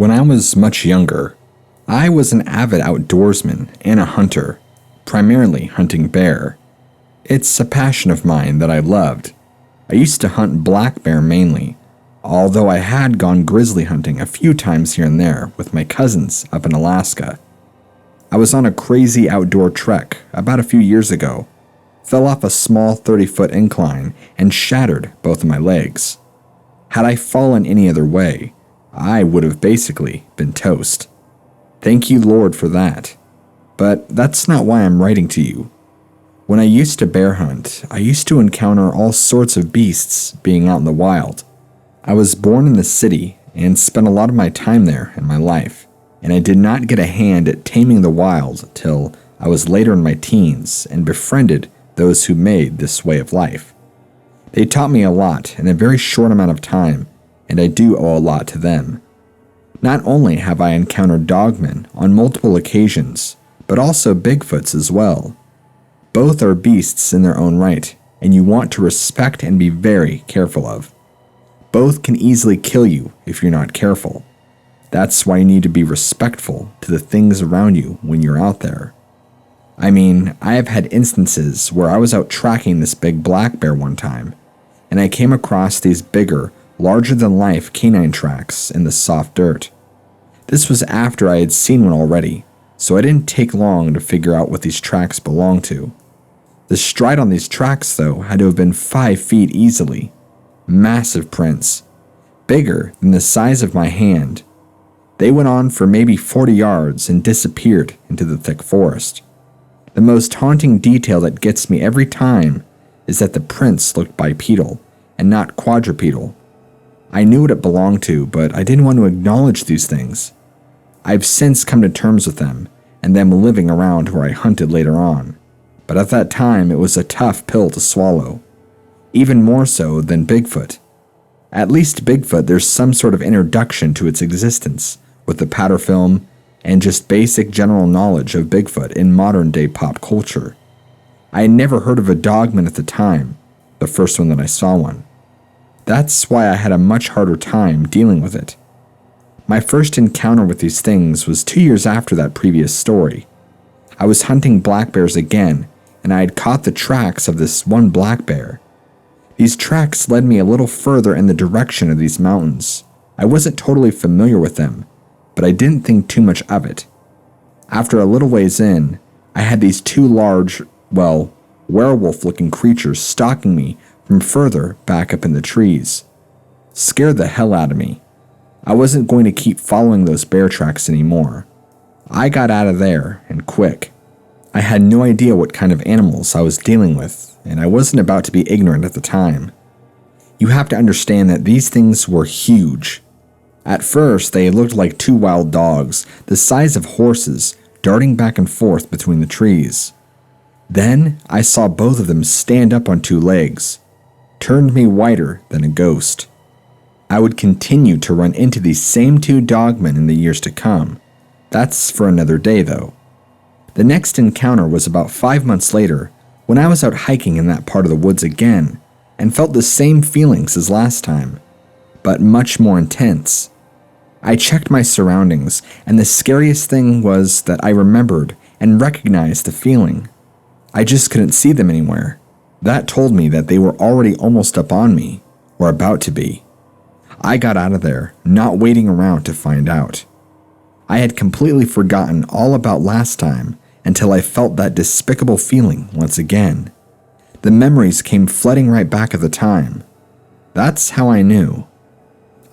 When I was much younger, I was an avid outdoorsman and a hunter, primarily hunting bear. It's a passion of mine that I loved. I used to hunt black bear mainly, although I had gone grizzly hunting a few times here and there with my cousins up in Alaska. I was on a crazy outdoor trek about a few years ago, fell off a small 30-foot incline and shattered both of my legs. Had I fallen any other way, I would have basically been toast. Thank you, Lord, for that. But that's not why I'm writing to you. When I used to bear hunt, I used to encounter all sorts of beasts being out in the wild. I was born in the city and spent a lot of my time there in my life, and I did not get a hand at taming the wild till I was later in my teens and befriended those who made this way of life. They taught me a lot in a very short amount of time, and I do owe a lot to them. Not only have I encountered dogmen on multiple occasions, but also Bigfoots as well. Both are beasts in their own right, and you want to respect and be very careful of. Both can easily kill you if you're not careful. That's why you need to be respectful to the things around you when you're out there. I mean, I have had instances where I was out tracking this big black bear one time, and I came across these bigger, larger-than-life canine tracks in the soft dirt. This was after I had seen one already, so I didn't take long to figure out what these tracks belonged to. The stride on these tracks, though, had to have been 5 feet easily. Massive prints, bigger than the size of my hand. They went on for maybe 40 yards and disappeared into the thick forest. The most haunting detail that gets me every time is that the prints looked bipedal and not quadrupedal. I knew what it belonged to, but I didn't want to acknowledge these things. I've since come to terms with them, and them living around where I hunted later on. But at that time, it was a tough pill to swallow. Even more so than Bigfoot. At least Bigfoot, there's some sort of introduction to its existence, with the powder film, and just basic general knowledge of Bigfoot in modern-day pop culture. I had never heard of a dogman at the time, the first one that I saw one. That's why I had a much harder time dealing with it. My first encounter with these things was 2 years after that previous story. I was hunting black bears again, and I had caught the tracks of this one black bear. These tracks led me a little further in the direction of these mountains. I wasn't totally familiar with them, but I didn't think too much of it. After a little ways in, I had these 2 large, werewolf-looking creatures stalking me from further back up in the trees. Scared the hell out of me. I wasn't going to keep following those bear tracks anymore. I got out of there, and quick. I had no idea what kind of animals I was dealing with, and I wasn't about to be ignorant at the time. You have to understand that these things were huge. At first, they looked like 2 wild dogs, the size of horses, darting back and forth between the trees. Then, I saw both of them stand up on 2 legs. Turned me whiter than a ghost. I would continue to run into these same 2 dogmen in the years to come. That's for another day, though. The next encounter was about 5 months later, when I was out hiking in that part of the woods again, and felt the same feelings as last time, but much more intense. I checked my surroundings, and the scariest thing was that I remembered and recognized the feeling. I just couldn't see them anywhere. That told me that they were already almost up on me, or about to be. I got out of there, not waiting around to find out. I had completely forgotten all about last time until I felt that despicable feeling once again. The memories came flooding right back at the time. That's how I knew.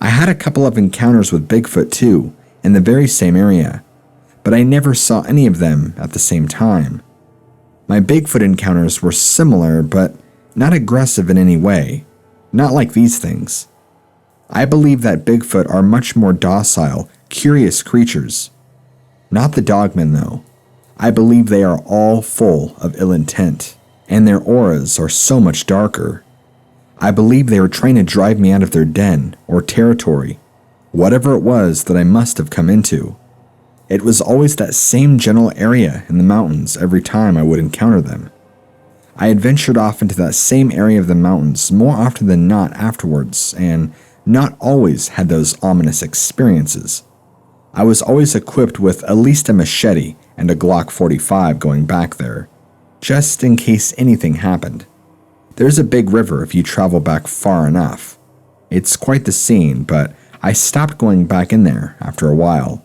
I had a couple of encounters with Bigfoot too, in the very same area, but I never saw any of them at the same time. My Bigfoot encounters were similar, but not aggressive in any way, not like these things. I believe that Bigfoot are much more docile, curious creatures. Not the dogmen, though. I believe they are all full of ill intent, and their auras are so much darker. I believe they were trying to drive me out of their den or territory, whatever it was that I must have come into. It was always that same general area in the mountains every time I would encounter them. I had ventured off into that same area of the mountains more often than not afterwards, and not always had those ominous experiences. I was always equipped with at least a machete and a Glock 45 going back there, just in case anything happened. There's a big river if you travel back far enough. It's quite the scene, but I stopped going back in there after a while.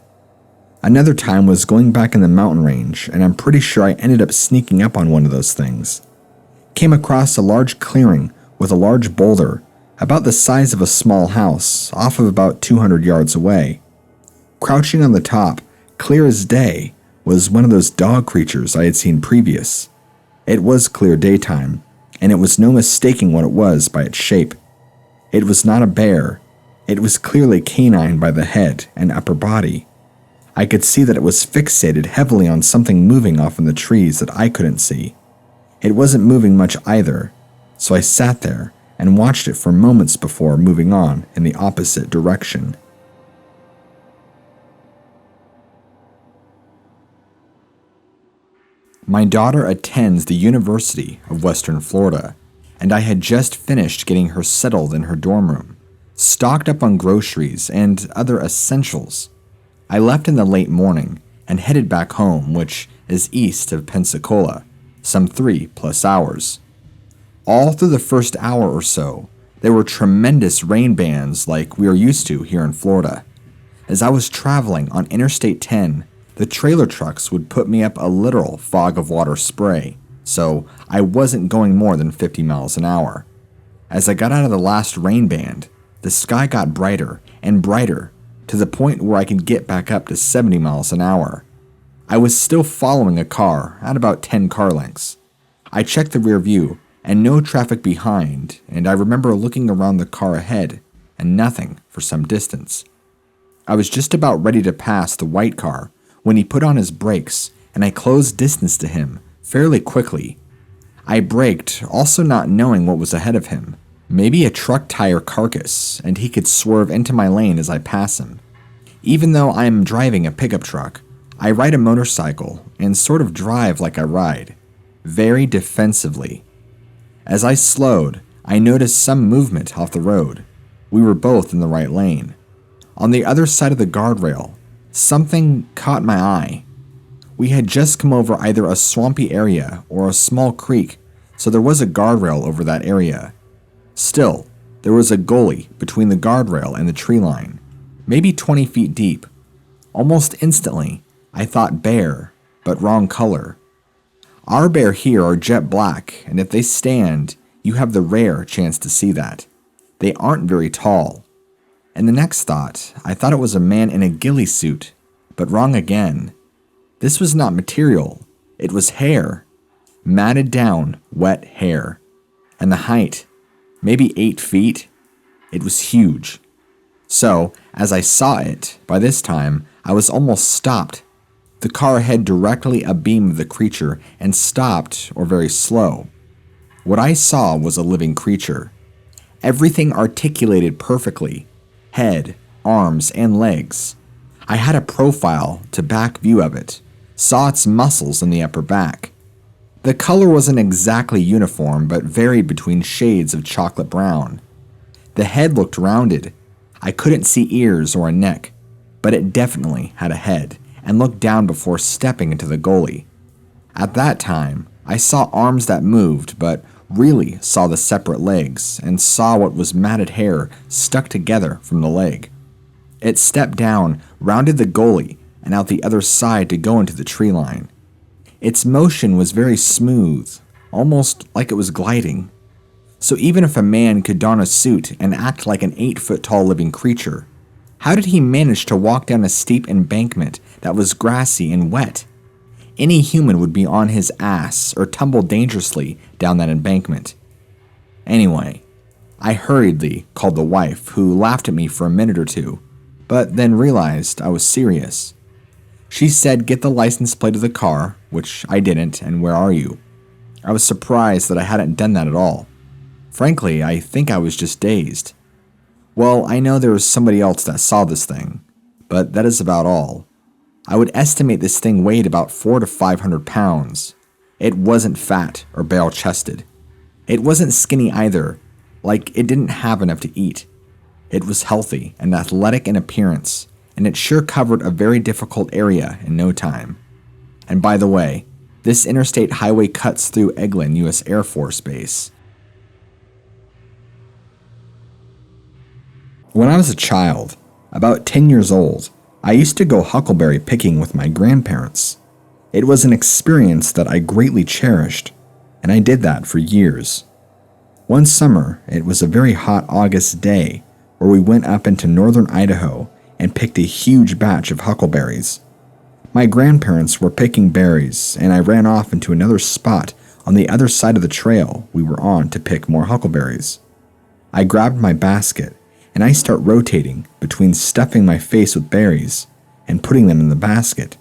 Another time was going back in the mountain range, and I'm pretty sure I ended up sneaking up on one of those things. Came across a large clearing with a large boulder about the size of a small house off of about 200 yards away. Crouching on the top, clear as day, was one of those dog creatures I had seen previous. It was clear daytime, and it was no mistaking what it was by its shape. It was not a bear. It was clearly canine by the head and upper body. I could see that it was fixated heavily on something moving off in the trees that I couldn't see. It wasn't moving much either, so I sat there and watched it for moments before moving on in the opposite direction. My daughter attends the University of Western Florida, and I had just finished getting her settled in her dorm room, stocked up on groceries and other essentials. I left in the late morning and headed back home, which is east of Pensacola, some 3+ hours. All through the first hour or so, there were tremendous rain bands like we are used to here in Florida. As I was traveling on Interstate 10, the trailer trucks would put me up a literal fog of water spray, so I wasn't going more than 50 miles an hour. As I got out of the last rain band, the sky got brighter and brighter to the point where I could get back up to 70 miles an hour. I was still following a car at about 10 car lengths. I checked the rear view and no traffic behind, and I remember looking around the car ahead and nothing for some distance. I was just about ready to pass the white car when he put on his brakes, and I closed distance to him fairly quickly. I braked, also not knowing what was ahead of him. Maybe a truck tire carcass, and he could swerve into my lane as I pass him. Even though I am driving a pickup truck, I ride a motorcycle and sort of drive like I ride, very defensively. As I slowed, I noticed some movement off the road. We were both in the right lane. On the other side of the guardrail, something caught my eye. We had just come over either a swampy area or a small creek, so there was a guardrail over that area. Still, there was a gully between the guardrail and the tree line, maybe 20 feet deep. Almost instantly, I thought bear, but wrong color. Our bear here are jet black, and if they stand, you have the rare chance to see that. They aren't very tall. And the next thought, I thought it was a man in a ghillie suit, but wrong again. This was not material, it was hair. Matted down, wet hair. And the height, maybe 8 feet. It was huge. So, as I saw it, by this time, I was almost stopped. The car had directly abeam of the creature and stopped, or very slow. What I saw was a living creature. Everything articulated perfectly. Head, arms, and legs. I had a profile to back view of it, saw its muscles in the upper back. The color wasn't exactly uniform, but varied between shades of chocolate brown. The head looked rounded. I couldn't see ears or a neck, but it definitely had a head, and looked down before stepping into the gully. At that time, I saw arms that moved, but really saw the separate legs, and saw what was matted hair stuck together from the leg. It stepped down, rounded the gully, and out the other side to go into the tree line. Its motion was very smooth, almost like it was gliding. So even if a man could don a suit and act like an 8-foot-tall living creature, how did he manage to walk down a steep embankment that was grassy and wet? Any human would be on his ass or tumble dangerously down that embankment. Anyway, I hurriedly called the wife, who laughed at me for a minute or two, but then realized I was serious. She said, "Get the license plate of the car," which I didn't, and "Where are you?" I was surprised that I hadn't done that at all. Frankly, I think I was just dazed. Well, I know there was somebody else that saw this thing, but that is about all. I would estimate this thing weighed about 400 to 500 pounds. It wasn't fat or barrel-chested. It wasn't skinny either, like it didn't have enough to eat. It was healthy and athletic in appearance, and it sure covered a very difficult area in no time. And by the way, this interstate highway cuts through Eglin U.S. Air Force Base. When I was a child, about 10 years old, I used to go huckleberry picking with my grandparents. It was an experience that I greatly cherished, and I did that for years. One summer, it was a very hot August day where we went up into northern Idaho and picked a huge batch of huckleberries. My grandparents were picking berries, and I ran off into another spot on the other side of the trail we were on to pick more huckleberries. I grabbed my basket, and I start rotating between stuffing my face with berries and putting them in the basket.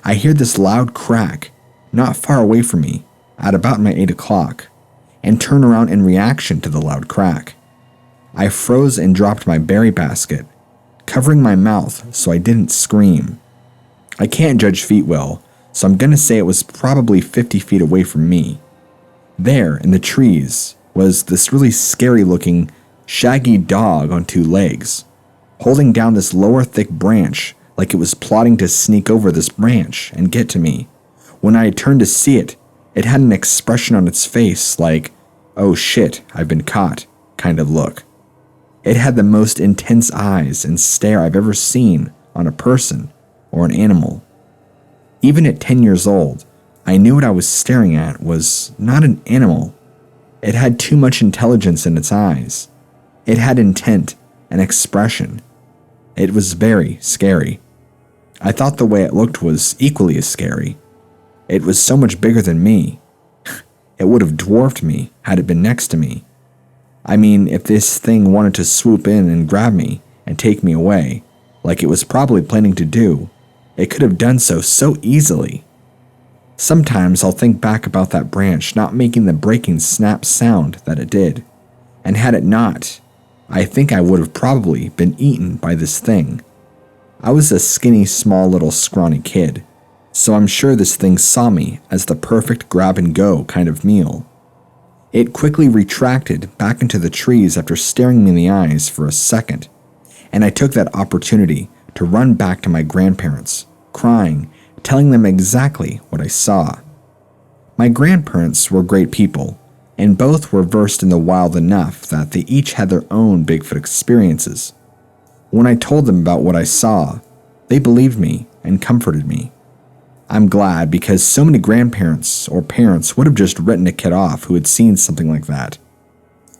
I hear this loud crack not far away from me at about my 8 o'clock and turn around in reaction to the loud crack. I froze and dropped my berry basket, covering my mouth so I didn't scream. I can't judge feet well, so I'm gonna say it was probably 50 feet away from me. There, in the trees, was this really scary looking, shaggy dog on 2 legs, holding down this lower thick branch like it was plotting to sneak over this branch and get to me. When I turned to see it, it had an expression on its face like, "Oh shit, I've been caught," kind of look. It had the most intense eyes and stare I've ever seen on a person or an animal. Even at 10 years old, I knew what I was staring at was not an animal. It had too much intelligence in its eyes. It had intent and expression. It was very scary. I thought the way it looked was equally as scary. It was so much bigger than me. It would have dwarfed me had it been next to me. I mean, if this thing wanted to swoop in and grab me and take me away, like it was probably planning to do, it could have done so easily. Sometimes I'll think back about that branch not making the breaking snap sound that it did, and had it not, I think I would have probably been eaten by this thing. I was a skinny, small little scrawny kid, so I'm sure this thing saw me as the perfect grab-and-go kind of meal. It quickly retracted back into the trees after staring me in the eyes for a second, and I took that opportunity to run back to my grandparents, crying, telling them exactly what I saw. My grandparents were great people, and both were versed in the wild enough that they each had their own Bigfoot experiences. When I told them about what I saw, they believed me and comforted me. I'm glad because so many grandparents or parents would have just written a kid off who had seen something like that.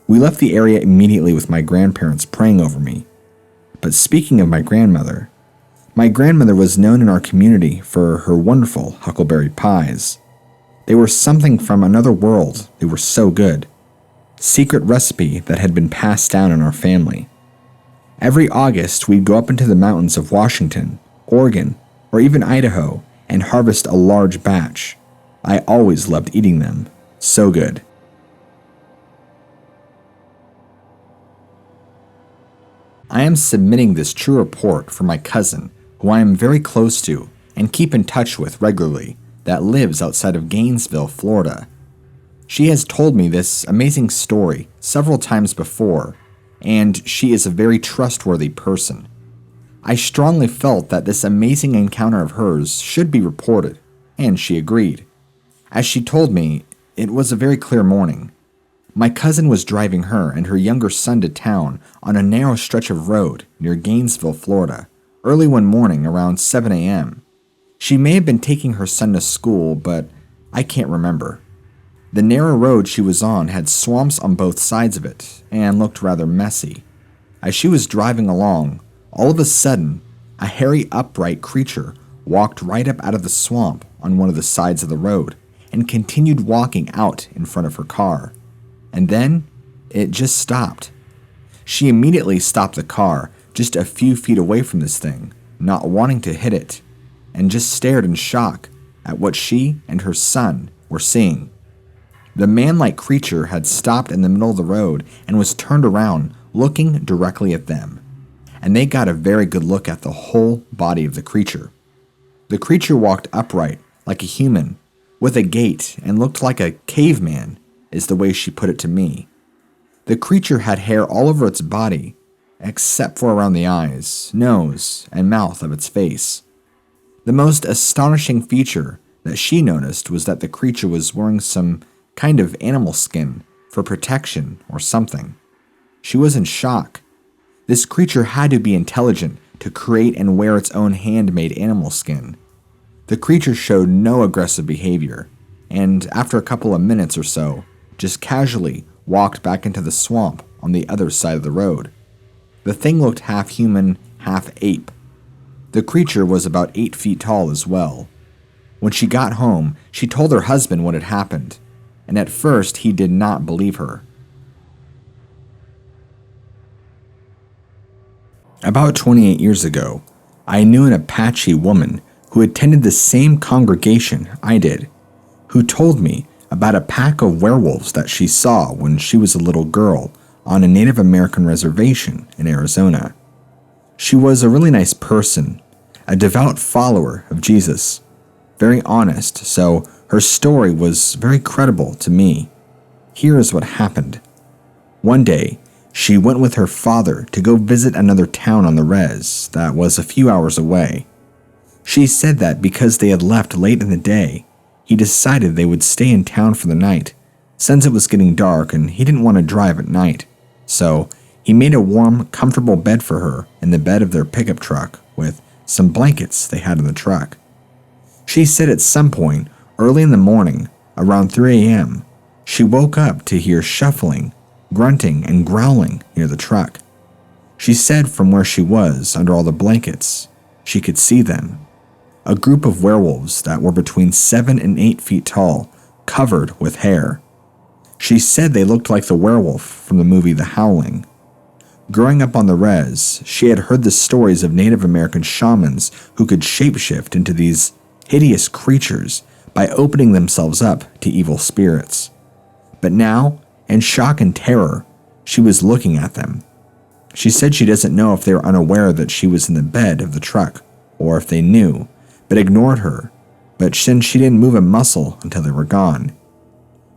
We left the area immediately with my grandparents praying over me. But speaking of my grandmother was known in our community for her wonderful huckleberry pies. They were something from another world. They were so good. Secret recipe that had been passed down in our family. Every August, we'd go up into the mountains of Washington, Oregon, or even Idaho and harvest a large batch. I always loved eating them. So good. I am submitting this true report for my cousin, who I am very close to and keep in touch with regularly, that lives outside of Gainesville, Florida. She has told me this amazing story several times before, and she is a very trustworthy person. I strongly felt that this amazing encounter of hers should be reported, and she agreed. As she told me, it was a very clear morning. My cousin was driving her and her younger son to town on a narrow stretch of road near Gainesville, Florida, early one morning around 7 a.m. She may have been taking her son to school, but I can't remember. The narrow road she was on had swamps on both sides of it and looked rather messy. As she was driving along, all of a sudden, a hairy upright creature walked right up out of the swamp on one of the sides of the road and continued walking out in front of her car. And then, it just stopped. She immediately stopped the car just a few feet away from this thing, not wanting to hit it, and just stared in shock at what she and her son were seeing. The man-like creature had stopped in the middle of the road and was turned around, looking directly at them. And they got a very good look at the whole body of the creature. The creature walked upright, like a human, with a gait, and looked like a caveman, is the way she put it to me. The creature had hair all over its body, except for around the eyes, nose, and mouth of its face. The most astonishing feature that she noticed was that the creature was wearing some kind of animal skin for protection or something. She was in shock. This creature had to be intelligent to create and wear its own handmade animal skin. The creature showed no aggressive behavior, and after a couple of minutes or so, just casually walked back into the swamp on the other side of the road. The thing looked half human, half ape. The creature was about 8 feet tall as well. When she got home, she told her husband what had happened, and at first he did not believe her. About 28 years ago, I knew an Apache woman who attended the same congregation I did, who told me about a pack of werewolves that she saw when she was a little girl on a Native American reservation in Arizona. She was a really nice person, a devout follower of Jesus, very honest, so her story was very credible to me. Here is what happened. One day, she went with her father to go visit another town on the res that was a few hours away. She said that because they had left late in the day, he decided they would stay in town for the night, since it was getting dark and he didn't want to drive at night. So, he made a warm, comfortable bed for her in the bed of their pickup truck with some blankets they had in the truck. She said at some point, early in the morning, around 3 a.m., she woke up to hear shuffling, grunting, and growling near the truck. She said from where she was, under all the blankets, she could see them. A group of werewolves that were between 7 and 8 feet tall, covered with hair. She said they looked like the werewolf from the movie The Howling. Growing up on the res, she had heard the stories of Native American shamans who could shapeshift into these hideous creatures by opening themselves up to evil spirits. But now, in shock and terror, she was looking at them. She said she doesn't know if they were unaware that she was in the bed of the truck, or if they knew, but ignored her, but since she didn't move a muscle until they were gone.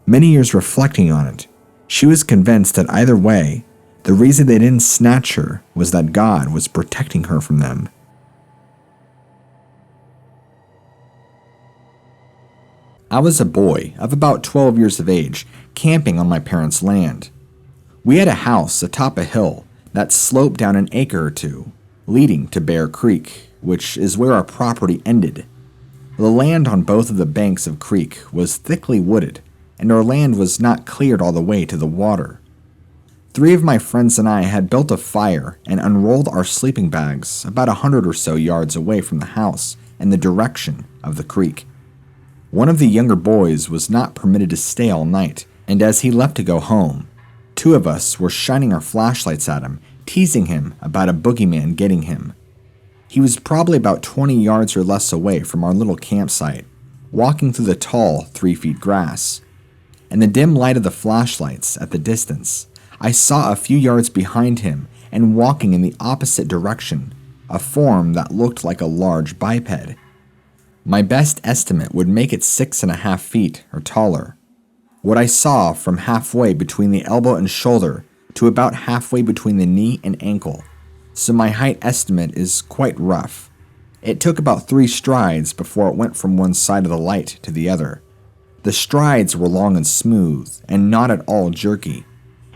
Many years reflecting on it, she was convinced that either way, the reason they didn't snatch her was that God was protecting her from them. I was a boy of about 12 years of age, camping on my parents' land. We had a house atop a hill that sloped down an acre or two, leading to Bear Creek, which is where our property ended. The land on both of the banks of Creek was thickly wooded, and our land was not cleared all the way to the water. 3 of my friends and I had built a fire and unrolled our sleeping bags about 100 or so yards away from the house in the direction of the creek. One of the younger boys was not permitted to stay all night, and as he left to go home, 2 of us were shining our flashlights at him, teasing him about a boogeyman getting him. He was probably about 20 yards or less away from our little campsite, walking through the tall 3 feet grass. In the dim light of the flashlights at the distance, I saw a few yards behind him and walking in the opposite direction, a form that looked like a large biped. My best estimate would make it 6.5 feet or taller. What I saw from halfway between the elbow and shoulder to about halfway between the knee and ankle, so my height estimate is quite rough. It took about 3 strides before it went from one side of the light to the other. The strides were long and smooth, and not at all jerky,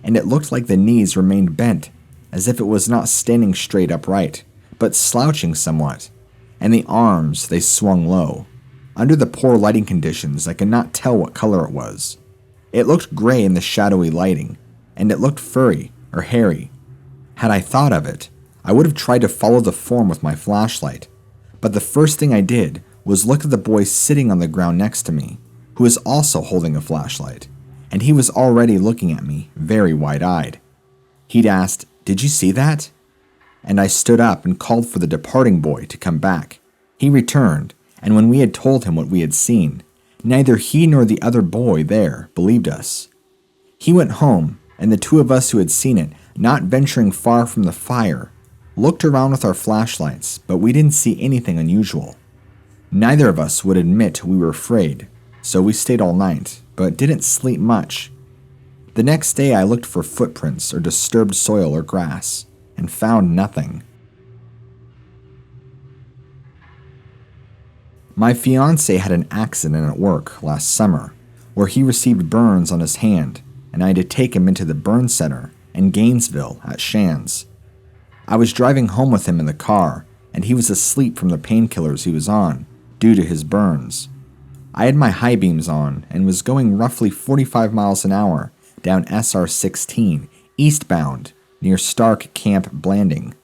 and it looked like the knees remained bent, as if it was not standing straight upright, but slouching somewhat, and the arms, they swung low. Under the poor lighting conditions, I could not tell what color it was. It looked gray in the shadowy lighting, and it looked furry or hairy. Had I thought of it, I would have tried to follow the form with my flashlight, but the first thing I did was look at the boy sitting on the ground next to me, who was also holding a flashlight, and he was already looking at me, very wide-eyed. He'd asked, "Did you see that?" And I stood up and called for the departing boy to come back. He returned, and when we had told him what we had seen, neither he nor the other boy there believed us. He went home, and the 2 of us who had seen it, not venturing far from the fire, looked around with our flashlights, but we didn't see anything unusual. Neither of us would admit we were afraid, so we stayed all night, but didn't sleep much. The next day I looked for footprints or disturbed soil or grass. and found nothing. My fiancé had an accident at work last summer where he received burns on his hand, and I had to take him into the burn center in Gainesville at Shands. I was driving home with him in the car, and he was asleep from the painkillers he was on due to his burns. I had my high beams on and was going roughly 45 miles an hour down SR 16 eastbound near Stark Camp Blanding.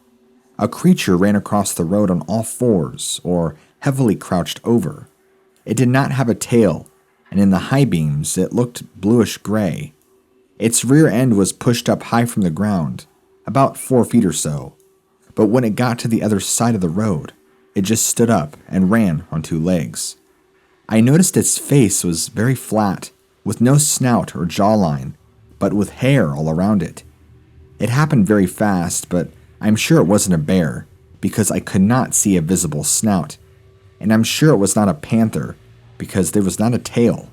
A creature ran across the road on all fours or heavily crouched over. It did not have a tail, and in the high beams it looked bluish gray. Its rear end was pushed up high from the ground, about 4 feet or so, but when it got to the other side of the road, it just stood up and ran on 2 legs. I noticed its face was very flat, with no snout or jawline, but with hair all around it. It happened very fast, but I'm sure it wasn't a bear, because I could not see a visible snout, and I'm sure it was not a panther, because there was not a tail.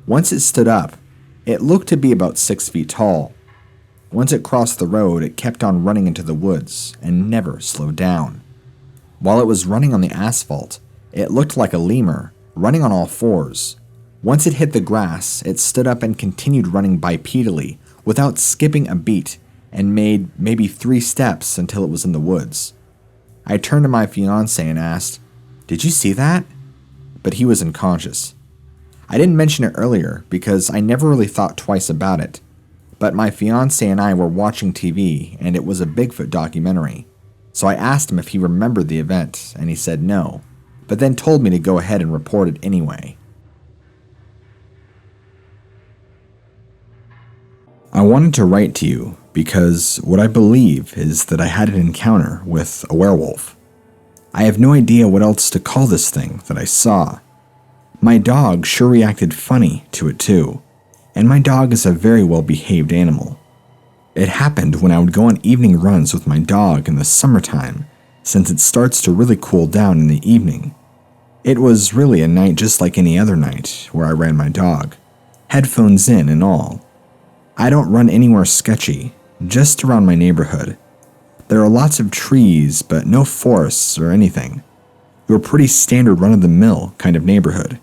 Once it stood up, it looked to be about 6 feet tall. Once it crossed the road, it kept on running into the woods and never slowed down. While it was running on the asphalt, it looked like a lemur, running on all fours. Once it hit the grass, it stood up and continued running bipedally without skipping a beat and made maybe 3 steps until it was in the woods. I turned to my fiancé and asked, "Did you see that?" But he was unconscious. I didn't mention it earlier because I never really thought twice about it, but my fiancé and I were watching TV and it was a Bigfoot documentary. So I asked him if he remembered the event and he said no, but then told me to go ahead and report it anyway. I wanted to write to you because what I believe is that I had an encounter with a werewolf. I have no idea what else to call this thing that I saw. My dog sure reacted funny to it too, and my dog is a very well-behaved animal. It happened when I would go on evening runs with my dog in the summertime, since it starts to really cool down in the evening. It was really a night just like any other night where I ran my dog, headphones in and all. I don't run anywhere sketchy, just around my neighborhood. There are lots of trees, but no forests or anything. We're a pretty standard run-of-the-mill kind of neighborhood.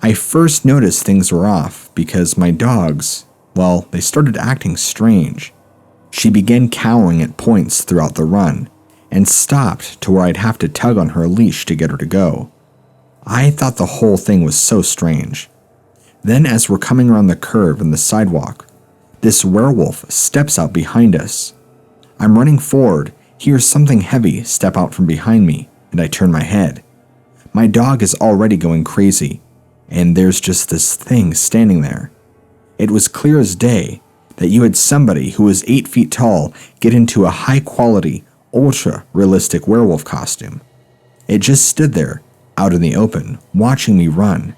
I first noticed things were off because my dogs, well, they started acting strange. She began cowering at points throughout the run, and stopped to where I'd have to tug on her leash to get her to go. I thought the whole thing was so strange. Then as we're coming around the curve in the sidewalk, this werewolf steps out behind us. I'm running forward, hear something heavy step out from behind me, and I turn my head. My dog is already going crazy, and there's just this thing standing there. It was clear as day that you had somebody who was 8 feet tall get into a high-quality, ultra-realistic werewolf costume. It just stood there, out in the open, watching me run.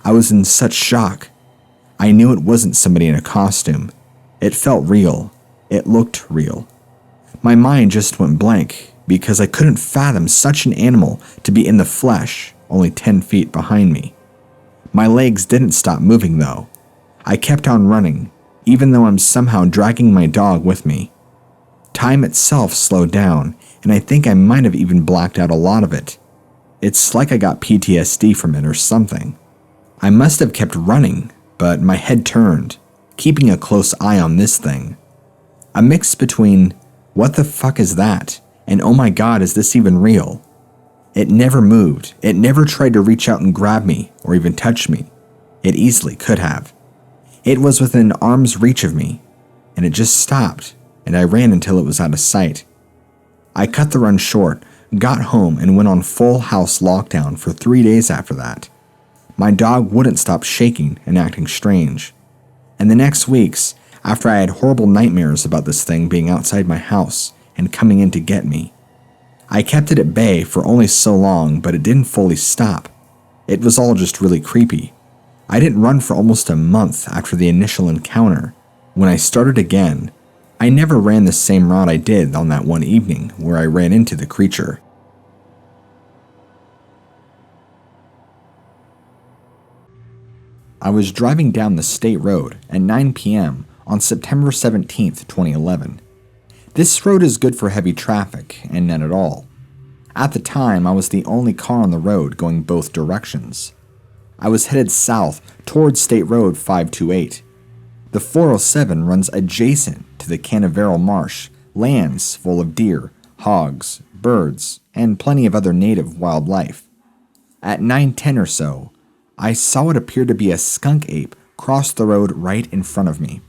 I was in such shock. I knew it wasn't somebody in a costume. It felt real. It looked real. My mind just went blank because I couldn't fathom such an animal to be in the flesh only 10 feet behind me. My legs didn't stop moving though. I kept on running, even though I'm somehow dragging my dog with me. Time itself slowed down, and I think I might have even blacked out a lot of it. It's like I got PTSD from it or something. I must have kept running, but my head turned, keeping a close eye on this thing. A mix between, what the fuck is that? And oh my god, is this even real? It never moved. It never tried to reach out and grab me or even touch me. It easily could have. It was within arm's reach of me, and it just stopped, and I ran until it was out of sight. I cut the run short, got home, and went on full house lockdown for 3 days after that. My dog wouldn't stop shaking and acting strange. And the next weeks, after I had horrible nightmares about this thing being outside my house and coming in to get me. I kept it at bay for only so long, but it didn't fully stop. It was all just really creepy. I didn't run for almost a month after the initial encounter. When I started again, I never ran the same route I did on that one evening where I ran into the creature. I was driving down the state road at 9 p.m. on September 17, 2011. This road is good for heavy traffic, and none at all. At the time, I was the only car on the road going both directions. I was headed south towards State Road 528. The 407 runs adjacent to the Canaveral Marsh, lands full of deer, hogs, birds, and plenty of other native wildlife. At 9:10 or so, I saw what appeared to be a skunk ape cross the road right in front of me.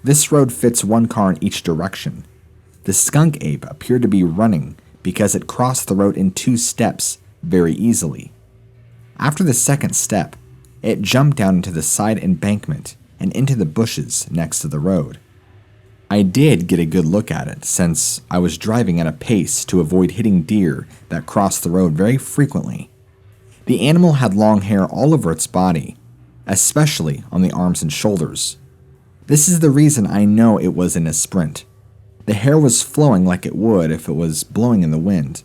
This road fits one car in each direction. The skunk ape appeared to be running because it crossed the road in 2 steps very easily. After the second step, it jumped down into the side embankment and into the bushes next to the road. I did get a good look at it since I was driving at a pace to avoid hitting deer that crossed the road very frequently. The animal had long hair all over its body, especially on the arms and shoulders. This is the reason I know it was in a sprint. The hair was flowing like it would if it was blowing in the wind.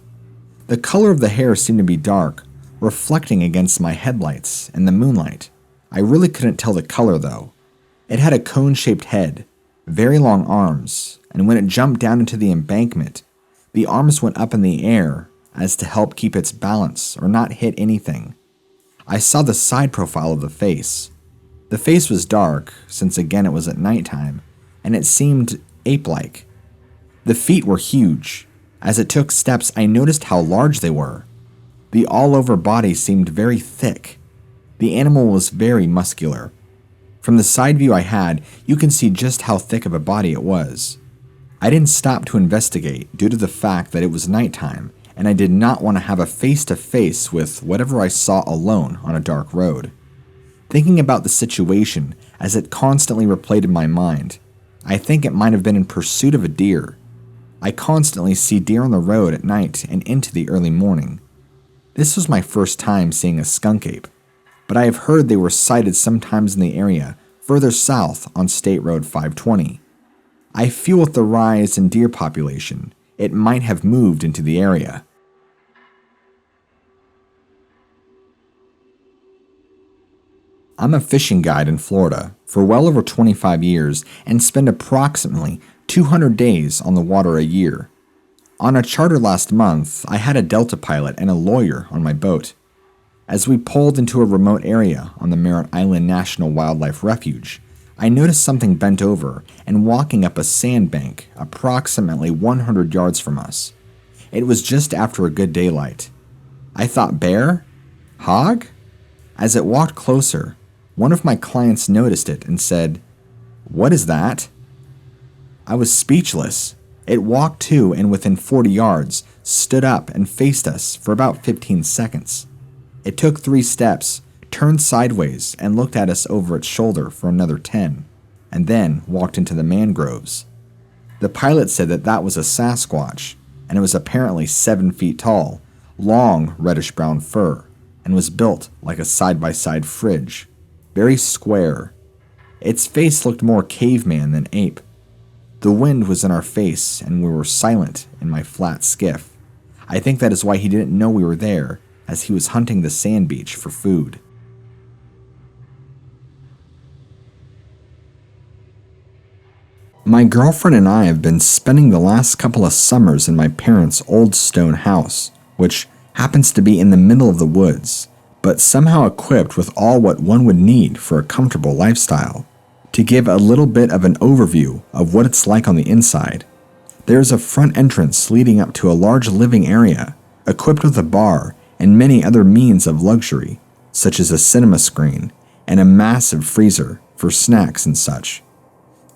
The color of the hair seemed to be dark, reflecting against my headlights and the moonlight. I really couldn't tell the color though. It had a cone-shaped head, very long arms, and when it jumped down into the embankment, the arms went up in the air as to help keep its balance or not hit anything. I saw the side profile of the face. The face was dark, since again it was at nighttime, and it seemed ape-like. The feet were huge. As it took steps, I noticed how large they were. The all-over body seemed very thick. The animal was very muscular. From the side view I had, you can see just how thick of a body it was. I didn't stop to investigate due to the fact that it was nighttime, and I did not want to have a face-to-face with whatever I saw alone on a dark road. Thinking about the situation as it constantly replayed in my mind, I think it might have been in pursuit of a deer. I constantly see deer on the road at night and into the early morning. This was my first time seeing a skunk ape, but I have heard they were sighted sometimes in the area further south on State Road 520. I feel with the rise in deer population, it might have moved into the area. I'm a fishing guide in Florida for well over 25 years and spend approximately 200 days on the water a year. On a charter last month, I had a Delta pilot and a lawyer on my boat. As we pulled into a remote area on the Merritt Island National Wildlife Refuge, I noticed something bent over and walking up a sandbank approximately 100 yards from us. It was just after a good daylight. I thought bear? Hog? As it walked closer, one of my clients noticed it and said, "What is that?" I was speechless. It walked to and within 40 yards, stood up and faced us for about 15 seconds. It took 3 steps, turned sideways and looked at us over its shoulder for another 10, and then walked into the mangroves. The pilot said that that was a Sasquatch, and it was apparently 7 feet tall, long reddish-brown fur, and was built like a side-by-side fridge, very square. Its face looked more caveman than ape. The wind was in our face, and we were silent in my flat skiff. I think that is why he didn't know we were there, as he was hunting the sand beach for food. My girlfriend and I have been spending the last couple of summers in my parents' old stone house, which happens to be in the middle of the woods, but somehow equipped with all what one would need for a comfortable lifestyle. To give a little bit of an overview of what it's like on the inside, there is a front entrance leading up to a large living area, equipped with a bar and many other means of luxury, such as a cinema screen and a massive freezer for snacks and such.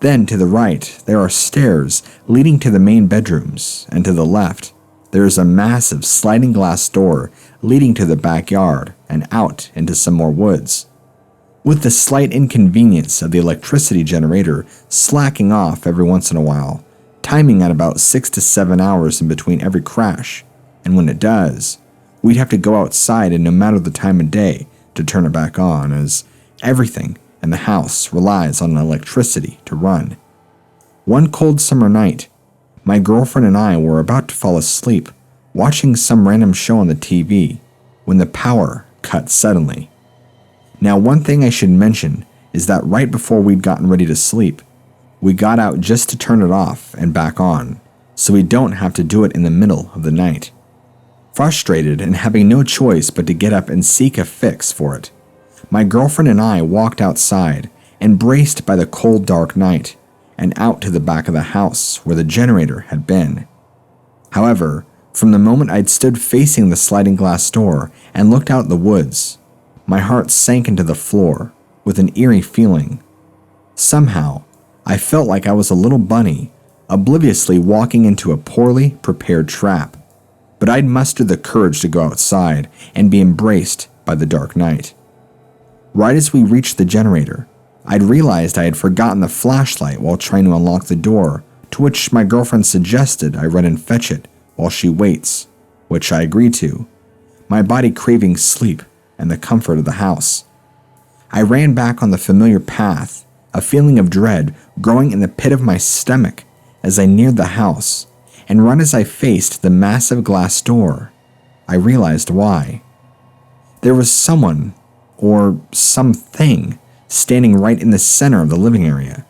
Then to the right, there are stairs leading to the main bedrooms, and to the left, there is a massive sliding glass door leading to the backyard and out into some more woods. With the slight inconvenience of the electricity generator slacking off every once in a while, timing at about 6 to 7 hours in between every crash, and when it does, we'd have to go outside and no matter the time of day to turn it back on, as everything in the house relies on electricity to run. One cold summer night, my girlfriend and I were about to fall asleep watching some random show on the TV when the power cut suddenly. Now, one thing I should mention is that right before we'd gotten ready to sleep, we got out just to turn it off and back on, so we don't have to do it in the middle of the night. Frustrated and having no choice but to get up and seek a fix for it, my girlfriend and I walked outside, embraced by the cold dark night, and out to the back of the house where the generator had been. However, from the moment I'd stood facing the sliding glass door and looked out the woods, my heart sank into the floor with an eerie feeling. Somehow, I felt like I was a little bunny, obliviously walking into a poorly prepared trap, but I'd mustered the courage to go outside and be embraced by the dark night. Right as we reached the generator, I'd realized I had forgotten the flashlight while trying to unlock the door, to which my girlfriend suggested I run and fetch it while she waits, which I agreed to, my body craving sleep and the comfort of the house. I ran back on the familiar path, a feeling of dread growing in the pit of my stomach as I neared the house, and right as I faced the massive glass door, I realized why. There was someone, or something, standing right in the center of the living area.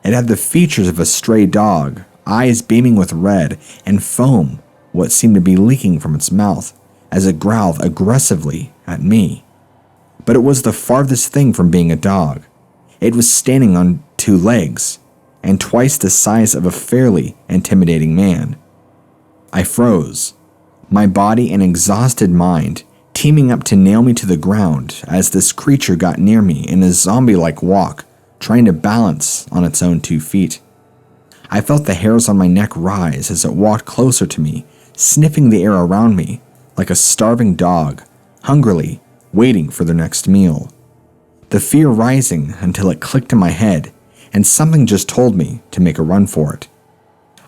It had the features of a stray dog, eyes beaming with red, and foam, what seemed to be leaking from its mouth, as it growled aggressively at me. But it was the farthest thing from being a dog. It was standing on 2 legs, and twice the size of a fairly intimidating man. I froze, my body and exhausted mind teaming up to nail me to the ground as this creature got near me in a zombie-like walk, trying to balance on its own 2 feet. I felt the hairs on my neck rise as it walked closer to me, sniffing the air around me like a starving dog, hungrily waiting for their next meal. The fear rising until it clicked in my head, and something just told me to make a run for it.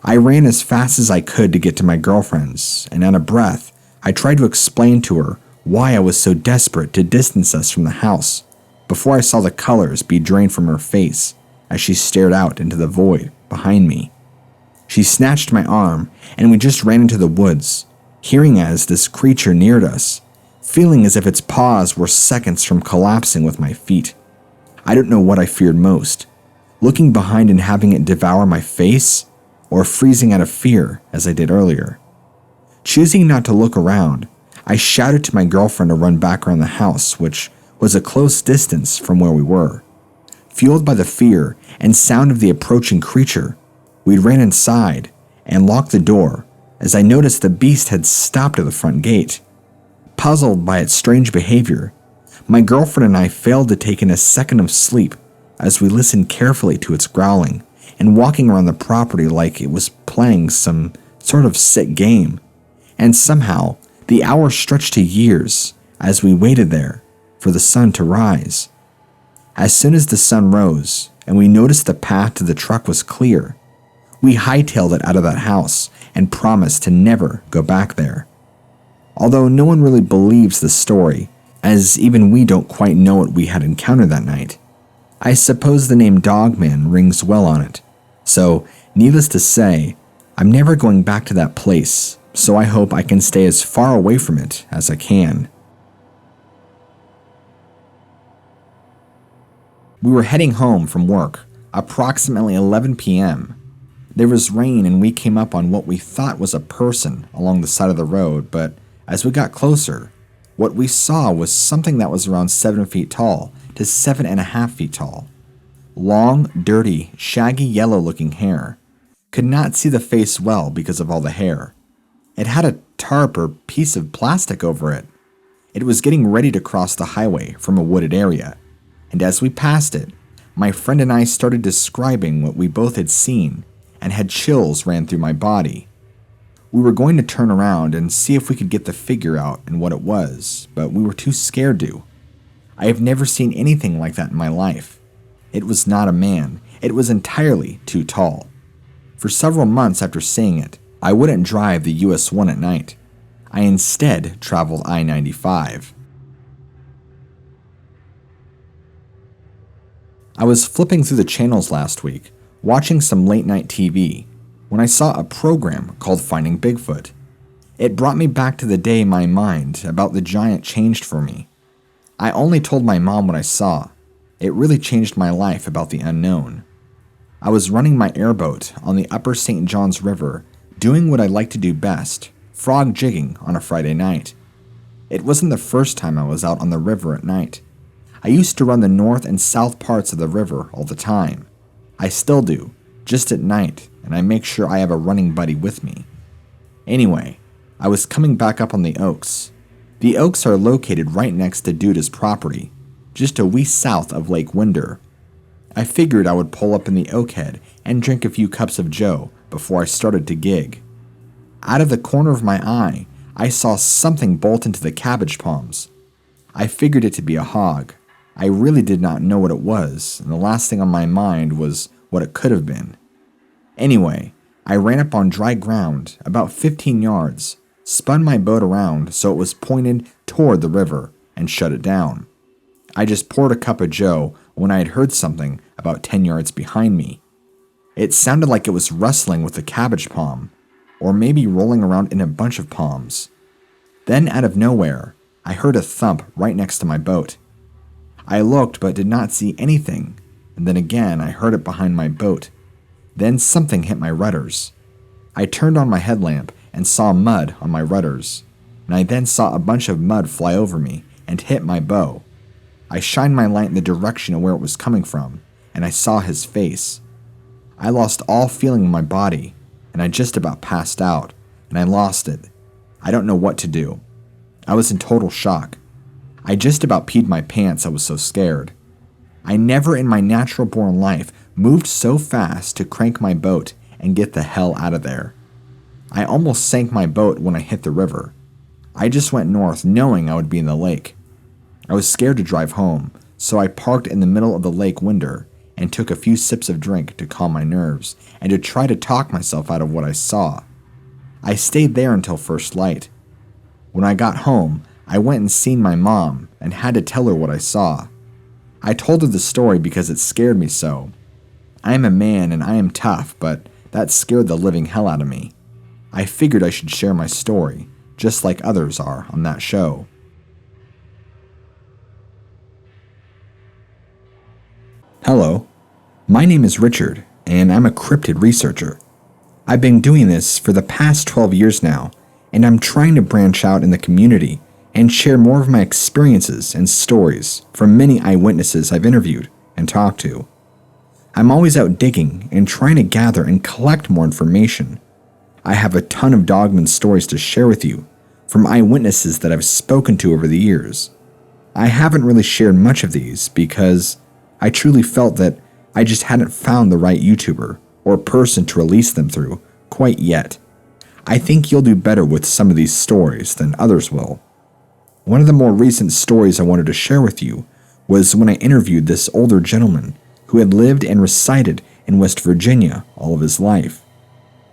I ran as fast as I could to get to my girlfriend's, and out of breath, I tried to explain to her why I was so desperate to distance us from the house before I saw the colors be drained from her face as she stared out into the void behind me. She snatched my arm, and we just ran into the woods, hearing as this creature neared us, feeling as if its paws were seconds from collapsing with my feet. I don't know what I feared most, looking behind and having it devour my face, or freezing out of fear as I did earlier. Choosing not to look around, I shouted to my girlfriend to run back around the house, which was a close distance from where we were. Fueled by the fear and sound of the approaching creature, we ran inside and locked the door as I noticed the beast had stopped at the front gate. Puzzled by its strange behavior, my girlfriend and I failed to take in a second of sleep as we listened carefully to its growling and walking around the property like it was playing some sort of sick game. And somehow, the hours stretched to years as we waited there for the sun to rise. As soon as the sun rose and we noticed the path to the truck was clear, we hightailed it out of that house and promised to never go back there. Although no one really believes the story, as even we don't quite know what we had encountered that night, I suppose the name DOGMAN rings well on it. So, needless to say, I'm never going back to that place, so I hope I can stay as far away from it as I can. We were heading home from work, approximately 11 p.m. There was rain and we came up on what we thought was a person along the side of the road, but as we got closer, what we saw was something that was around 7 feet tall to 7.5 feet tall. Long, dirty, shaggy yellow-looking hair. Could not see the face well because of all the hair. It had a tarp or piece of plastic over it. It was getting ready to cross the highway from a wooded area, and as we passed it, my friend and I started describing what we both had seen, and had chills ran through my body. We were going to turn around and see if we could get the figure out and what it was, but we were too scared to. I have never seen anything like that in my life. It was not a man. It was entirely too tall. For several months after seeing it, I wouldn't drive the US 1 at night. I instead traveled I-95. I was flipping through the channels last week, watching some late-night TV, when I saw a program called Finding Bigfoot. It brought me back to the day my mind about the giant changed for me. I only told my mom what I saw. It really changed my life about the unknown. I was running my airboat on the upper St. Johns River doing what I like to do best, frog jigging on a Friday night. It wasn't the first time I was out on the river at night. I used to run the north and south parts of the river all the time. I still do, just at night, and I make sure I have a running buddy with me. Anyway, I was coming back up on the Oaks. The Oaks are located right next to Duda's property, just a wee south of Lake Winder. I figured I would pull up in the Oakhead and drink a few cups of joe before I started to gig. Out of the corner of my eye, I saw something bolt into the cabbage palms. I figured it to be a hog. I really did not know what it was, and the last thing on my mind was what it could have been. Anyway, I ran up on dry ground, about 15 yards, spun my boat around so it was pointed toward the river, and shut it down. I just poured a cup of joe when I had heard something about 10 yards behind me. It sounded like it was wrestling with a cabbage palm, or maybe rolling around in a bunch of palms. Then out of nowhere, I heard a thump right next to my boat. I looked but did not see anything, and then again I heard it behind my boat. Then something hit my rudders. I turned on my headlamp and saw mud on my rudders, and I then saw a bunch of mud fly over me and hit my bow. I shined my light in the direction of where it was coming from, and I saw his face. I lost all feeling in my body, and I just about passed out, and I lost it. I don't know what to do. I was in total shock. I just about peed my pants, I was so scared. I never in my natural-born life moved so fast to crank my boat and get the hell out of there. I almost sank my boat when I hit the river. I just went north knowing I would be in the lake. I was scared to drive home, so I parked in the middle of the Lake Winder and took a few sips of drink to calm my nerves and to try to talk myself out of what I saw. I stayed there until first light. When I got home, I went and seen my mom and had to tell her what I saw. I told her the story because it scared me so. I am a man and I am tough, but that scared the living hell out of me. I figured I should share my story, just like others are on that show. Hello, my name is Richard, and I'm a cryptid researcher. I've been doing this for the past 12 years now, and I'm trying to branch out in the community and share more of my experiences and stories from many eyewitnesses I've interviewed and talked to. I'm always out digging and trying to gather and collect more information. I have a ton of Dogman stories to share with you from eyewitnesses that I've spoken to over the years. I haven't really shared much of these because I truly felt that I just hadn't found the right YouTuber or person to release them through quite yet. I think you'll do better with some of these stories than others will. One of the more recent stories I wanted to share with you was when I interviewed this older gentleman who had lived and resided in West Virginia all of his life.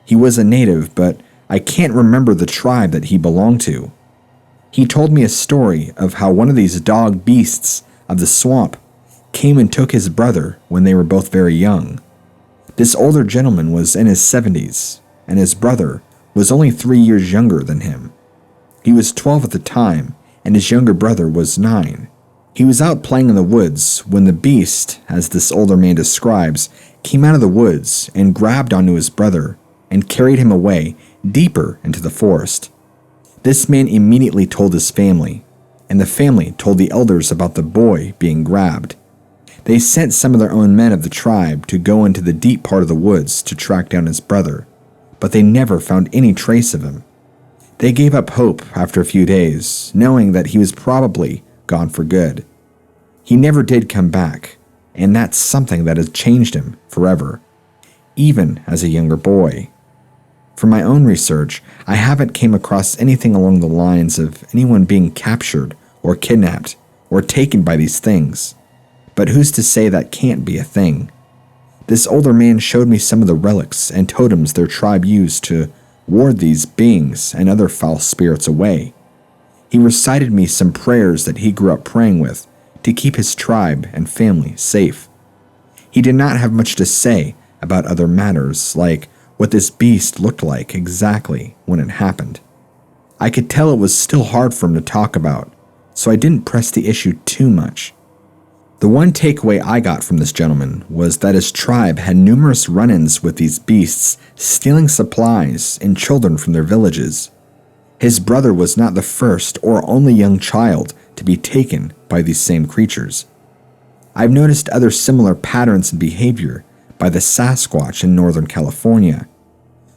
He was a native, but I can't remember the tribe that he belonged to. He told me a story of how one of these dog beasts of the swamp came and took his brother when they were both very young. This older gentleman was in his 70s, and his brother was only 3 years younger than him. He was 12 at the time, and his younger brother was 9. He was out playing in the woods when the beast, as this older man describes, came out of the woods and grabbed onto his brother and carried him away deeper into the forest. This man immediately told his family, and the family told the elders about the boy being grabbed. They sent some of their own men of the tribe to go into the deep part of the woods to track down his brother, but they never found any trace of him. They gave up hope after a few days, knowing that he was probably gone for good. He never did come back, and that's something that has changed him forever, even as a younger boy. From my own research, I haven't came across anything along the lines of anyone being captured or kidnapped or taken by these things. But who's to say that can't be a thing? This older man showed me some of the relics and totems their tribe used to ward these beings and other foul spirits away. He recited me some prayers that he grew up praying with to keep his tribe and family safe. He did not have much to say about other matters, like what this beast looked like exactly when it happened. I could tell it was still hard for him to talk about, so I didn't press the issue too much. The one takeaway I got from this gentleman was that his tribe had numerous run-ins with these beasts, stealing supplies and children from their villages. His brother was not the first or only young child to be taken by these same creatures. I've noticed other similar patterns in behavior by the Sasquatch in Northern California.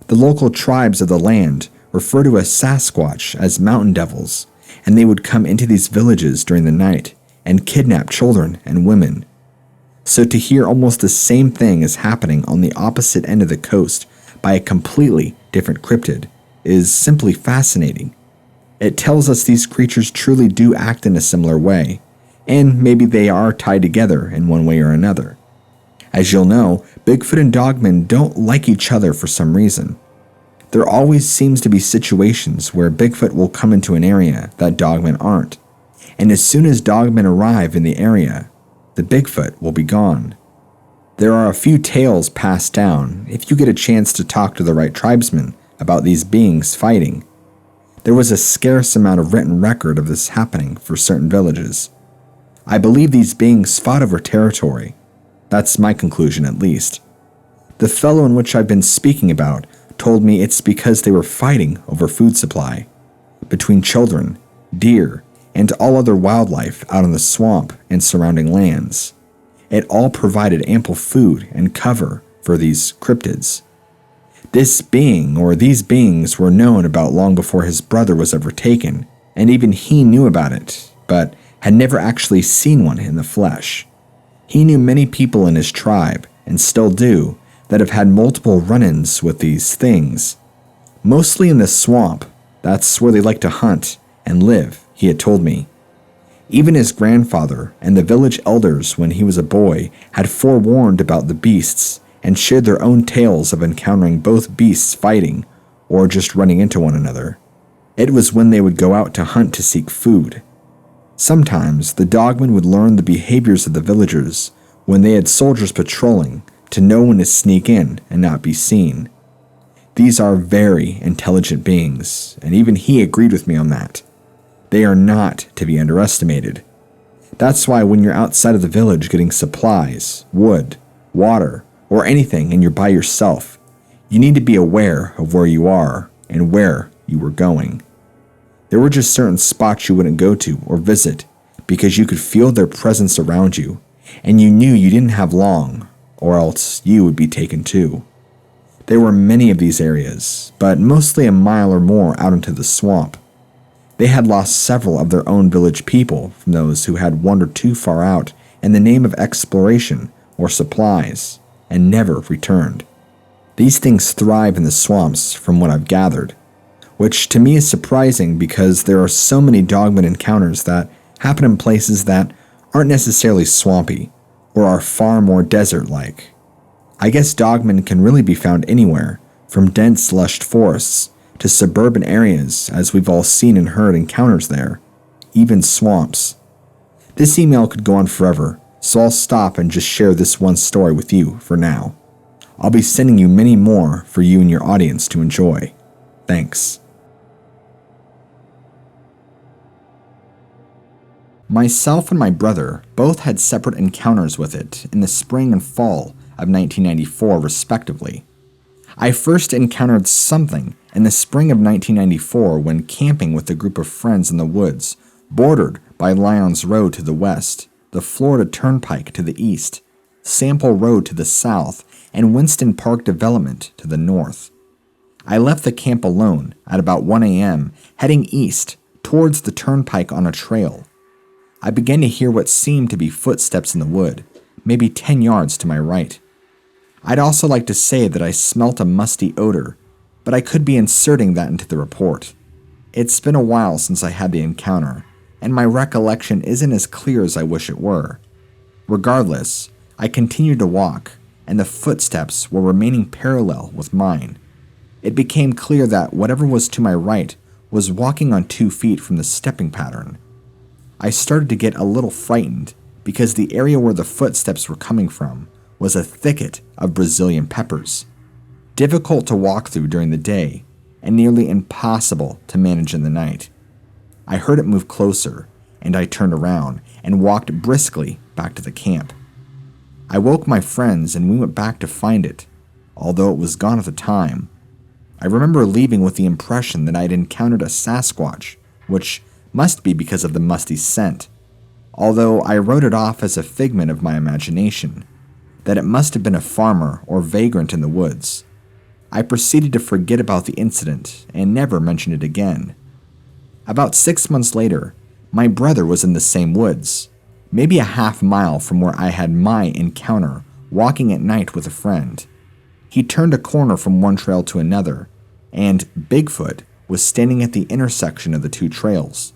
The local tribes of the land refer to a Sasquatch as mountain devils, and they would come into these villages during the night and kidnap children and women. So to hear almost the same thing is happening on the opposite end of the coast by a completely different cryptid is simply fascinating. It tells us these creatures truly do act in a similar way, and maybe they are tied together in one way or another. As you'll know, Bigfoot and Dogman don't like each other for some reason. There always seems to be situations where Bigfoot will come into an area that Dogmen aren't, and as soon as Dogmen arrive in the area, the Bigfoot will be gone. There are a few tales passed down if you get a chance to talk to the right tribesmen about these beings fighting. There was a scarce amount of written record of this happening for certain villages. I believe these beings fought over territory. That's my conclusion, at least. The fellow in which I've been speaking about told me it's because they were fighting over food supply between children, deer, and all other wildlife out in the swamp and surrounding lands. It all provided ample food and cover for these cryptids. This being, or these beings, were known about long before his brother was ever taken, and even he knew about it, but had never actually seen one in the flesh. He knew many people in his tribe, and still do, that have had multiple run-ins with these things. Mostly in the swamp, that's where they like to hunt and live, he had told me. Even his grandfather and the village elders when he was a boy had forewarned about the beasts and shared their own tales of encountering both beasts fighting or just running into one another. It was when they would go out to hunt to seek food. Sometimes the dogmen would learn the behaviors of the villagers when they had soldiers patrolling to know when to sneak in and not be seen. These are very intelligent beings, and even he agreed with me on that. They are not to be underestimated. That's why when you're outside of the village getting supplies, wood, water, or anything and you're by yourself, you need to be aware of where you are and where you were going. There were just certain spots you wouldn't go to or visit because you could feel their presence around you, and you knew you didn't have long, or else you would be taken too. There were many of these areas, but mostly a mile or more out into the swamp. They had lost several of their own village people from those who had wandered too far out in the name of exploration or supplies, and never returned. These things thrive in the swamps from what I've gathered, which to me is surprising because there are so many dogman encounters that happen in places that aren't necessarily swampy or are far more desert-like. I guess dogmen can really be found anywhere, from dense lush forests to suburban areas, as we've all seen and heard encounters there, even swamps. This email could go on forever, so I'll stop and just share this one story with you for now. I'll be sending you many more for you and your audience to enjoy. Thanks. Myself and my brother both had separate encounters with it in the spring and fall of 1994, respectively. I first encountered something in the spring of 1994 when camping with a group of friends in the woods, bordered by Lyons Road to the west, the Florida Turnpike to the east, Sample Road to the south, and Winston Park Development to the north. I left the camp alone at about 1 a.m., heading east towards the turnpike on a trail. I began to hear what seemed to be footsteps in the wood, maybe 10 yards to my right. I'd also like to say that I smelt a musty odor, but I could be inserting that into the report. It's been a while since I had the encounter, and my recollection isn't as clear as I wish it were. Regardless, I continued to walk, and the footsteps were remaining parallel with mine. It became clear that whatever was to my right was walking on 2 feet from the stepping pattern. I started to get a little frightened because the area where the footsteps were coming from was a thicket of Brazilian peppers, difficult to walk through during the day and nearly impossible to manage in the night. I heard it move closer, and I turned around and walked briskly back to the camp. I woke my friends and we went back to find it, although it was gone at the time. I remember leaving with the impression that I had encountered a Sasquatch, which must be because of the musty scent, although I wrote it off as a figment of my imagination, that it must have been a farmer or vagrant in the woods. I proceeded to forget about the incident and never mentioned it again. About 6 months later, my brother was in the same woods, maybe a half-mile from where I had my encounter, walking at night with a friend. He turned a corner from one trail to another, and Bigfoot was standing at the intersection of the two trails.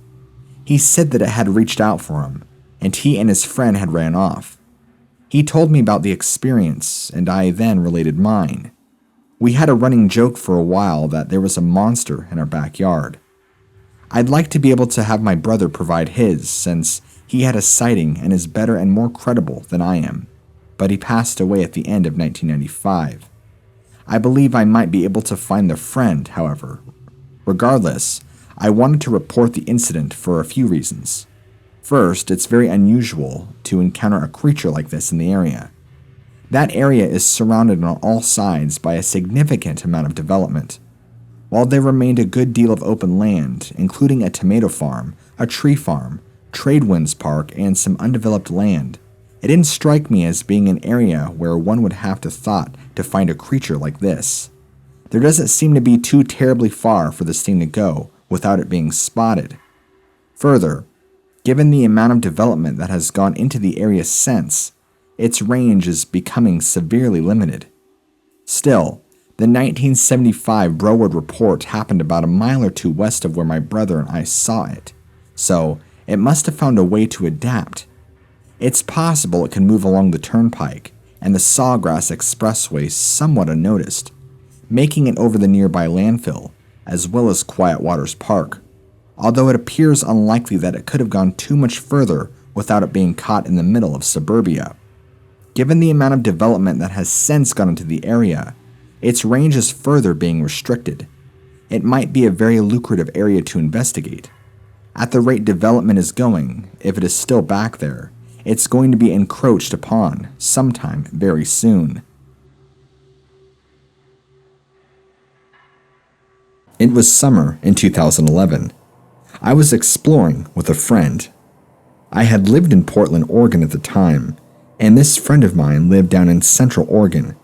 He said that it had reached out for him, and he and his friend had ran off. He told me about the experience, and I then related mine. We had a running joke for a while that there was a monster in our backyard. I'd like to be able to have my brother provide his, since he had a sighting and is better and more credible than I am, but he passed away at the end of 1995. I believe I might be able to find the friend, however. Regardless, I wanted to report the incident for a few reasons. First, it's very unusual to encounter a creature like this in the area. That area is surrounded on all sides by a significant amount of development. While there remained a good deal of open land, including a tomato farm, a tree farm, Tradewinds Park, and some undeveloped land, it didn't strike me as being an area where one would have to thought to find a creature like this. There doesn't seem to be too terribly far for this thing to go without it being spotted. Further, given the amount of development that has gone into the area since, its range is becoming severely limited. Still, the 1975 Broward report happened about a mile or two west of where my brother and I saw it, so it must have found a way to adapt. It's possible it can move along the turnpike and the Sawgrass Expressway somewhat unnoticed, making it over the nearby landfill, as well as Quiet Waters Park, although it appears unlikely that it could have gone too much further without it being caught in the middle of suburbia. Given the amount of development that has since gone into the area, its range is further being restricted. It might be a very lucrative area to investigate. At the rate development is going, if it is still back there, it's going to be encroached upon sometime very soon. It was summer in 2011. I was exploring with a friend. I had lived in Portland, Oregon at the time, and this friend of mine lived down in Central Oregon,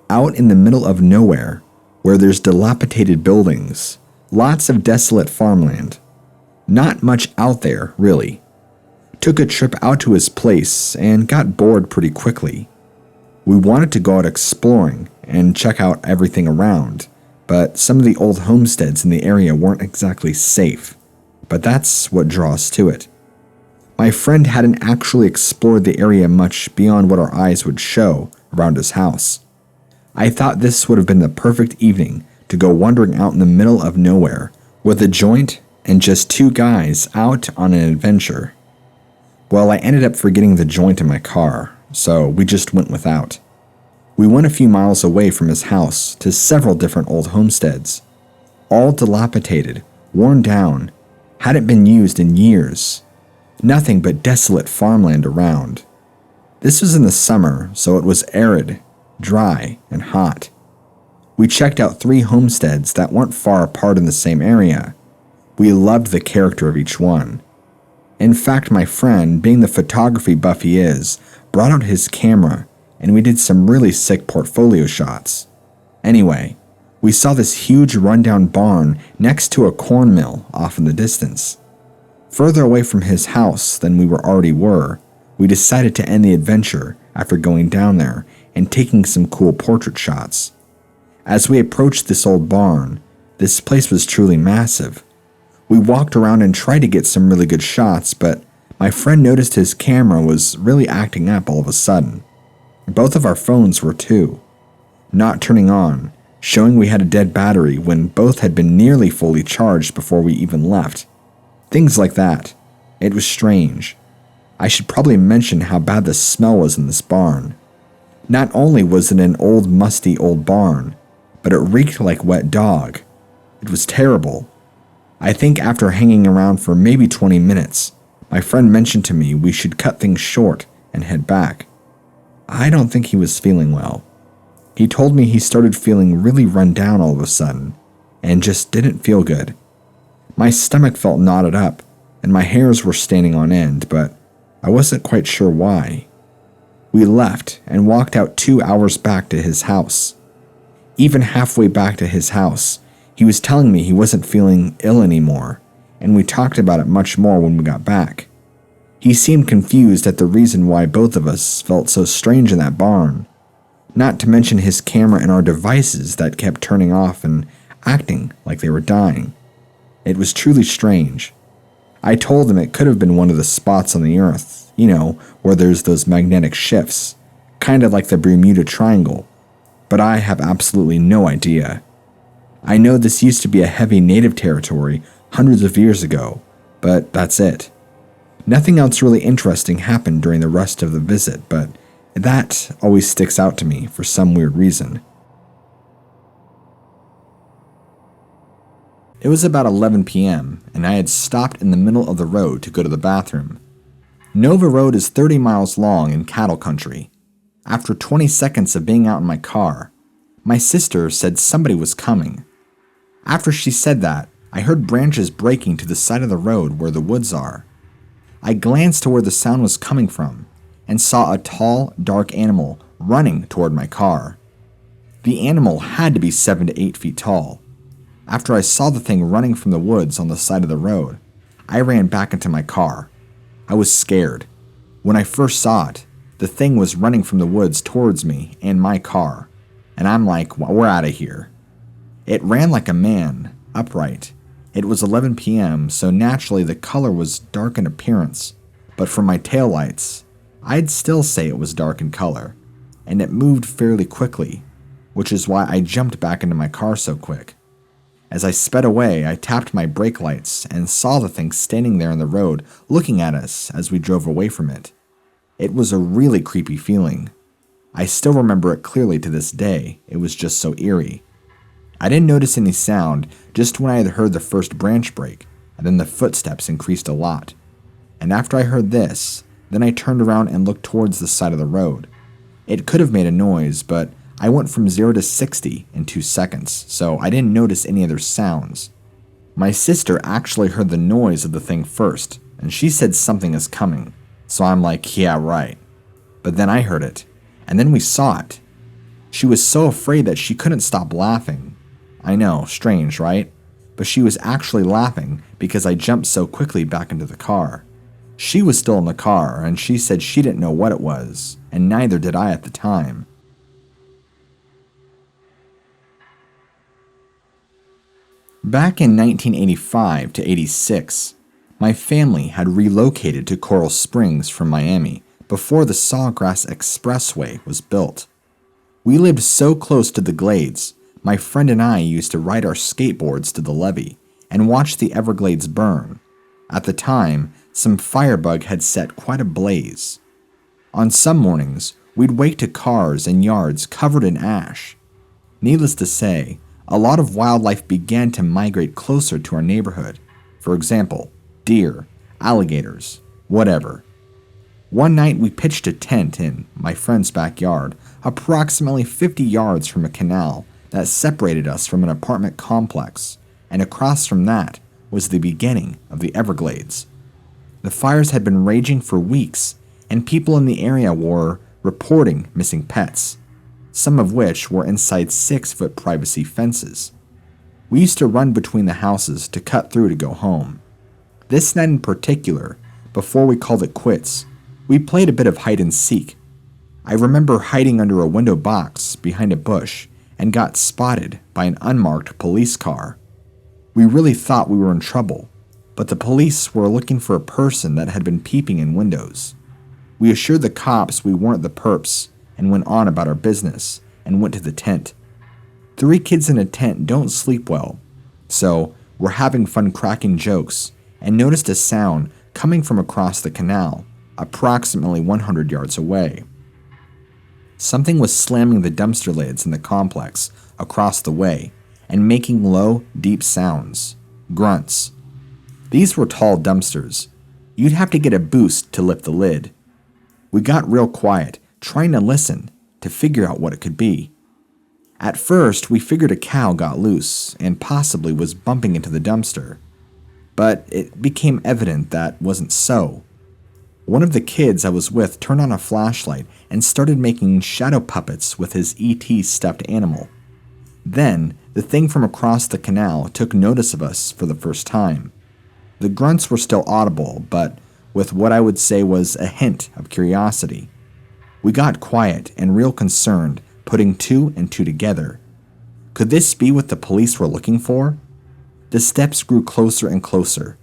out in the middle of nowhere, where there's dilapidated buildings, lots of desolate farmland. Not much out there, really. Took a trip out to his place and got bored pretty quickly. We wanted to go out exploring and check out everything around, but some of the old homesteads in the area weren't exactly safe. But that's what draws to it. My friend hadn't actually explored the area much beyond what our eyes would show around his house. I thought this would have been the perfect evening to go wandering out in the middle of nowhere with a joint and just two guys out on an adventure. Well, I ended up forgetting the joint in my car, so we just went without. We went a few miles away from his house to several different old homesteads, all dilapidated, worn down, hadn't been used in years. Nothing but desolate farmland around. This was in the summer, so it was arid, dry, and hot. We checked out 3 homesteads that weren't far apart in the same area. We loved the character of each one. In fact, my friend, being the photography buff he is, brought out his camera, and we did some really sick portfolio shots. Anyway, we saw this huge rundown barn next to a corn mill off in the distance. Further away from his house than we already were, we decided to end the adventure after going down there and taking some cool portrait shots. As we approached this old barn, this place was truly massive. We walked around and tried to get some really good shots, but my friend noticed his camera was really acting up all of a sudden. Both of our phones were too. Not turning on, showing we had a dead battery when both had been nearly fully charged before we even left. Things like that. It was strange. I should probably mention how bad the smell was in this barn. Not only was it an old, musty old barn, but it reeked like wet dog. It was terrible. I think after hanging around for maybe 20 minutes, my friend mentioned to me we should cut things short and head back. I don't think he was feeling well. He told me he started feeling really run down all of a sudden and just didn't feel good. My stomach felt knotted up and my hairs were standing on end, but I wasn't quite sure why. We left and walked out 2 hours back to his house. Even halfway back to his house, he was telling me he wasn't feeling ill anymore, and we talked about it much more when we got back. He seemed confused at the reason why both of us felt so strange in that barn, not to mention his camera and our devices that kept turning off and acting like they were dying. It was truly strange. I told him it could have been one of the spots on the earth, where there's those magnetic shifts, kind of like the Bermuda Triangle, but I have absolutely no idea. I know this used to be a heavy native territory hundreds of years ago, but that's it. Nothing else really interesting happened during the rest of the visit, but that always sticks out to me for some weird reason. It was about 11 p.m., and I had stopped in the middle of the road to go to the bathroom. Nova Road is 30 miles long in cattle country. After 20 seconds of being out in my car, my sister said somebody was coming. After she said that, I heard branches breaking to the side of the road where the woods are. I glanced to where the sound was coming from and saw a tall, dark animal running toward my car. The animal had to be 7 to 8 feet tall. After I saw the thing running from the woods on the side of the road, I ran back into my car. I was scared. When I first saw it, the thing was running from the woods towards me and my car, and I'm like, well, we're out of here. It ran like a man, upright. It was 11 p.m., so naturally the color was dark in appearance, but from my taillights, I'd still say it was dark in color, and it moved fairly quickly, which is why I jumped back into my car so quick. As I sped away, I tapped my brake lights and saw the thing standing there in the road looking at us as we drove away from it. It was a really creepy feeling. I still remember it clearly to this day. It was just so eerie. I didn't notice any sound just when I had heard the first branch break, and then the footsteps increased a lot. And after I heard this, then I turned around and looked towards the side of the road. It could have made a noise, but I went from 0 to 60 in 2 seconds, so I didn't notice any other sounds. My sister actually heard the noise of the thing first, and she said something is coming, so I'm like, yeah, right. But then I heard it, and then we saw it. She was so afraid that she couldn't stop laughing. I know, strange, right? But she was actually laughing because I jumped so quickly back into the car. She was still in the car, and she said she didn't know what it was, and neither did I at the time. Back in 1985 to 86, my family had relocated to Coral Springs from Miami before the Sawgrass Expressway was built. We lived so close to the Glades, my friend and I used to ride our skateboards to the levee and watch the Everglades burn. At the time, some firebug had set quite a blaze. On some mornings, we'd wake to cars and yards covered in ash. Needless to say, a lot of wildlife began to migrate closer to our neighborhood. For example, deer, alligators, whatever. One night we pitched a tent in my friend's backyard, approximately 50 yards from a canal that separated us from an apartment complex, and across from that was the beginning of the Everglades. The fires had been raging for weeks, and people in the area were reporting missing pets, some of which were inside 6-foot privacy fences. We used to run between the houses to cut through to go home. This night in particular, before we called it quits, we played a bit of hide and seek. I remember hiding under a window box behind a bush and got spotted by an unmarked police car. We really thought we were in trouble, but the police were looking for a person that had been peeping in windows. We assured the cops we weren't the perps and went on about our business and went to the tent. 3 kids in a tent don't sleep well, so we're having fun cracking jokes and noticed a sound coming from across the canal, approximately 100 yards away. Something was slamming the dumpster lids in the complex across the way and making low, deep sounds, grunts. These were tall dumpsters. You'd have to get a boost to lift the lid. We got real quiet, trying to listen, to figure out what it could be. At first, we figured a cow got loose and possibly was bumping into the dumpster. But it became evident that wasn't so. One of the kids I was with turned on a flashlight and started making shadow puppets with his E.T. stuffed animal. Then, the thing from across the canal took notice of us for the first time. The grunts were still audible, but with what I would say was a hint of curiosity. We got quiet and real concerned, putting two and two together. Could this be what the police were looking for? The steps grew closer and closer.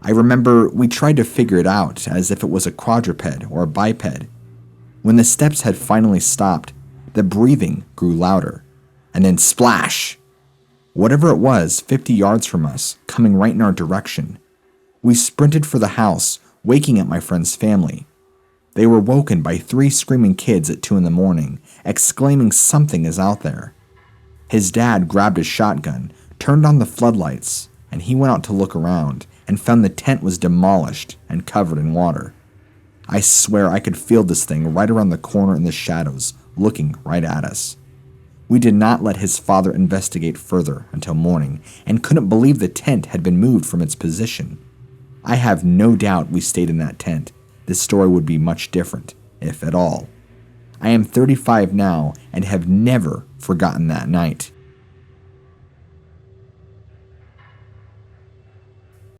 I remember we tried to figure it out as if it was a quadruped or a biped. When the steps had finally stopped, the breathing grew louder. And then splash! Whatever it was, 50 yards from us, coming right in our direction. We sprinted for the house, waking up my friend's family. They were woken by 3 screaming kids at 2 a.m, exclaiming something is out there. His dad grabbed his shotgun, turned on the floodlights, and he went out to look around and found the tent was demolished and covered in water. I swear I could feel this thing right around the corner in the shadows, looking right at us. We did not let his father investigate further until morning and couldn't believe the tent had been moved from its position. I have no doubt we stayed in that tent. This story would be much different, if at all. I am 35 now and have never forgotten that night.